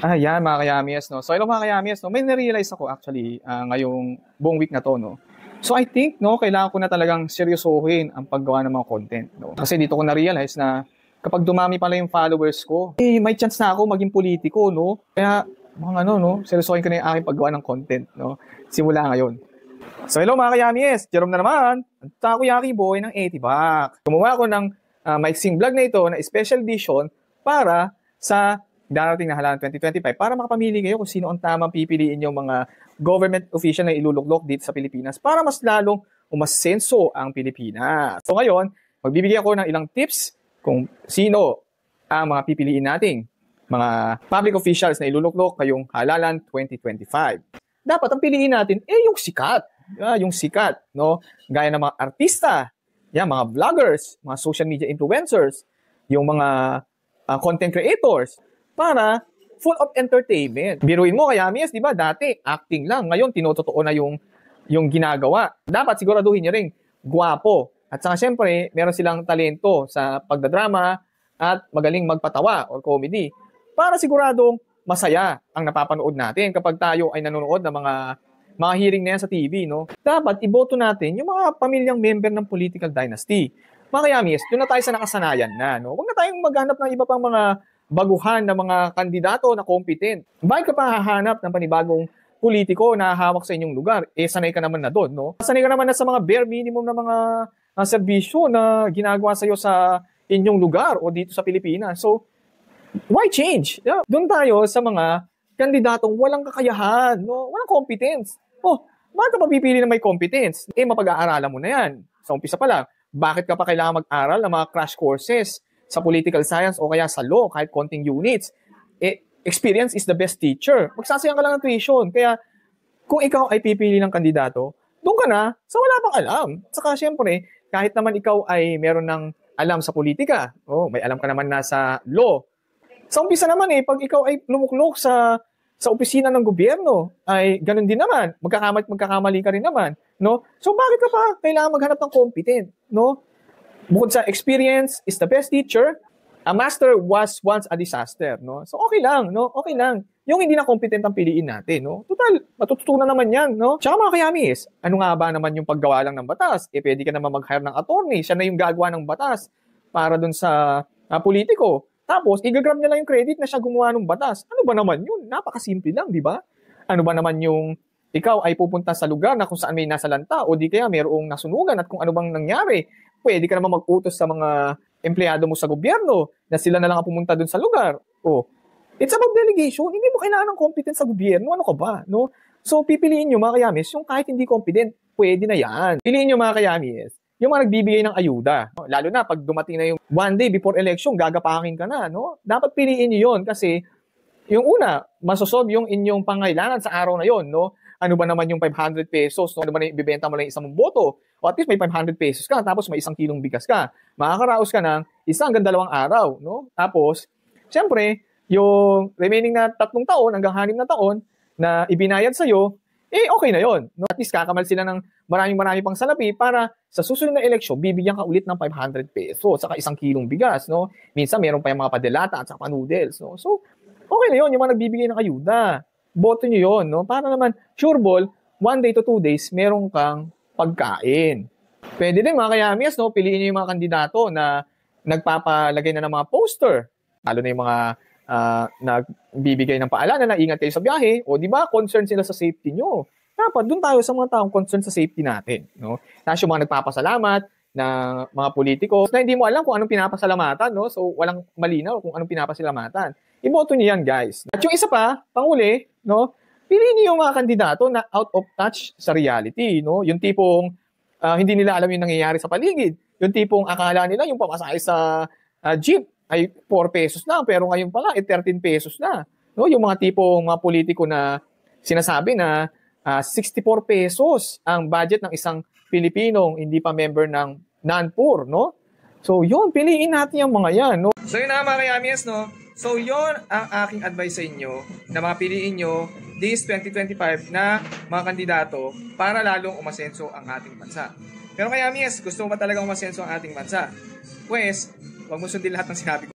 Yan mga kayamies, no? So, hello mga kayamies, no? May na-realize ako actually ngayong buong week na to, no? So, I think, no, kailangan ko na talagang seryosohin ang paggawa ng mga content, no? Kasi dito ko na-realize na kapag dumami pala yung followers ko, may chance na ako maging politiko, no? Kaya, mga ano, no? Seryosohin ko na yung aking paggawa ng content, no? Simula ngayon. So, hello mga kayamies, Jerome na naman, ang Takoyaki Boy ng 80 Back. Gumawa ako ng maiksing vlog na ito na special edition para sa darating na halalan 2025 para makapamili kayo kung sino ang tamang pipiliin yung mga government official na iluluklok dito sa Pilipinas para mas lalong umasenso ang Pilipinas. So ngayon, magbibigay ako ng ilang tips kung sino ang mga pipiliin nating mga public officials na iluluklok ngayong halalan 2025. Dapat ang piliin natin yung sikat. Yung sikat, no? Gaya ng mga artista, mga vloggers, mga social media influencers, yung mga content creators, para full of entertainment. Biruin mo kaya, Mies, di ba? Dati, acting lang. Ngayon, tinototoo na yung ginagawa. Dapat siguraduhin nyo rin, gwapo. At saka, syempre, meron silang talento sa pagdadrama at magaling magpatawa or comedy. Para siguradong masaya ang napapanood natin kapag tayo ay nanonood ng mga hearing na yan sa TV, no? Dapat iboto natin yung mga pamilyang member ng political dynasty. Mga kayamis, doon na tayo sa nakasanayan na, no? Huwag na tayong maghanap ng iba pang mga baguhan na mga kandidato na competent. Bakit ka pa hahanap ng panibagong politiko na hawak sa inyong lugar? Sanay ka naman na doon, no? Sanay ka naman na sa mga bare minimum na mga serbisyo na ginagawa sa'yo sa inyong lugar o dito sa Pilipinas. So, why change? Doon tayo sa mga kandidatong walang kakayahan, no? Walang competence. Bakit ka papipili na may competence? Mapag-aaralan mo na yan. Sa umpisa pa lang, bakit ka pa kailangan mag-aral ng mga crash courses sa political science o kaya sa law, kahit konting units? Experience is the best teacher. Magsasayang ka lang ng tuition. Kaya, kung ikaw ay pipili ng kandidato, doon ka na sa wala pang alam. Saka, syempre, kahit naman ikaw ay meron ng alam sa politika, may alam ka naman na sa law. Sa umpisa naman pag ikaw ay lumuklok sa opisina ng gobyerno, ay ganun din naman. Magkakamali ka rin naman, no? So bakit ka pa kailangan maghanap ng competent, no? Bukod sa experience is the best teacher, a master was once a disaster, no? So okay lang, no? Okay lang. Yung hindi na competent ang piliin natin, no? Total, matututunan naman yan, no? Tsaka mga kayamis, ano nga ba naman yung paggawa lang ng batas? Pwede ka naman mag-hire ng attorney, siya na yung gagawa ng batas para dun sa politiko. Tapos, igagrab niya lang yung credit na siya gumawa ng batas. Ano ba naman yun? Napakasimple lang, di ba? Ano ba naman yung ikaw ay pupunta sa lugar na kung saan may nasalanta o di kaya mayroong nasunugan at kung ano bang nangyari. Pwede ka naman mag-utos sa mga empleyado mo sa gobyerno na sila na lang ang pumunta dun sa lugar. It's about delegation. Hindi mo kailangan ng competence sa gobyerno. Ano ka ba? No? So, pipiliin nyo mga kayamis, yung kahit hindi competent, pwede na yan. Piliin nyo mga kayamis, yung mga nagbibigay ng ayuda. Lalo na pag dumating na yung one day before election, gagapakin ka na, no? Dapat piliin niyo yun kasi yung una, masosolve yung inyong pangailangan sa araw na yon, no? Ano ba naman yung 500 pesos? No? Ano ba na ibibenta mo lang isang boto? O at least may 500 pesos ka, tapos may 1 kilong bigas ka. Makakaraos ka ng 1 hanggang 2 araw, no? Tapos, siyempre, yung remaining na 3 taon hanggang 6 na taon na ibinayad sa'yo, okay na yon, no? At least kakamal sila ng maraming pang salapi para sa susunod na eleksyon, bibigyan ka ulit ng 500 pesos saka 1 kilong bigas, no? Minsan meron pa yung mga padelata at saka noodles, no? So, okay na yon, yung mga nagbibigay ng ayuda. Boto nyo yon, no? Para naman, sure ball, 1 day to 2 days, meron kang pagkain. Pwede din mga kayamis, no? Piliin nyo yung mga kandidato na nagpapalagay na ng mga poster. Lalo na yung mga nagbibigay ng paalala na ingat kayo sa biyahe, o di ba, concern sila sa safety nyo. Dapat doon tayo sa mga taong concern sa safety natin, no? Tapos yung mga nagpapasalamat na mga politiko na hindi mo alam kung anong pinapasalamatan, no? So walang malinaw kung anong pinapasalamatan. Iboto niyo yan, guys. At yung isa pa, panghuli, no? Piliin niyo yung mga kandidato na out of touch sa reality, no? Yung tipong hindi nila alam yung nangyayari sa paligid. Yung tipong akala nila yung pamasahe sa jeep ay 4 pesos na, pero ngayon pala 13 pesos na. No? Yung mga tipong mga politiko na sinasabi na 64 pesos ang budget ng isang Pilipinong hindi pa member ng NANPUR, no? So, yun, piliin natin yung mga yan, no? So, yun na mga kayamies, no? So, yun ang aking advice sa inyo na mga piliin nyo this 2025 na mga kandidato para lalong umasenso ang ating bansa. Pero kayamies, gusto mo ba talagang umasenso ang ating bansa? Pues, wag mo sundin lahat ng sinabi ko.